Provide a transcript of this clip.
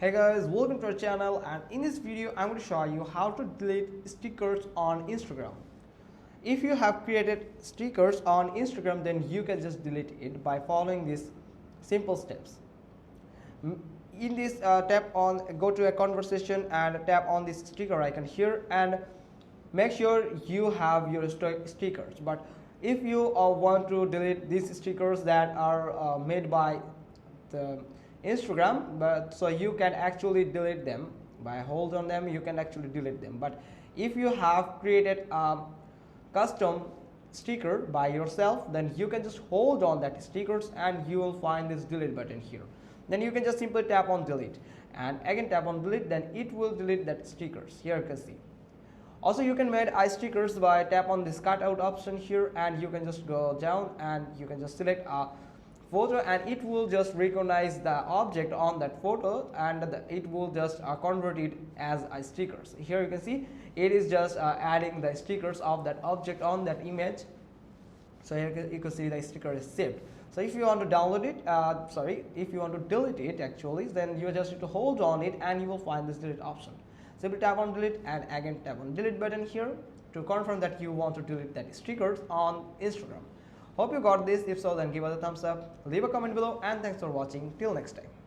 Hey guys, welcome to our channel, and in this video I'm going to show you how to delete stickers on Instagram. If you have created stickers on Instagram, then you can just delete it by following these simple steps. In this go to a conversation and tap on this sticker icon here and make sure you have your stickers. But if you want to delete these stickers that are made by the Instagram, but so you can actually delete them by hold on them, you can actually delete them. But if you have created a custom sticker by yourself, then you can just hold on that stickers and you will find this delete button here. Then you can just simply tap on delete and again tap on delete, then it will delete that stickers. Here you can see. Also, you can make stickers by tap on this cutout option here, and you can just go down and you can just select a photo and it will just recognize the object on that photo and it will just convert it as a stickers. Here you can see it is just adding the stickers of that object on that image. So here you can see the sticker is saved. So if you want to download it, if you want to delete it actually, then you just need to hold on it and you will find this delete option. Simply tap on delete and again tap on delete button here to confirm that you want to delete that stickers on Instagram. Hope you got this. If so, then give us a thumbs up, leave a comment below, and thanks for watching. Till next time.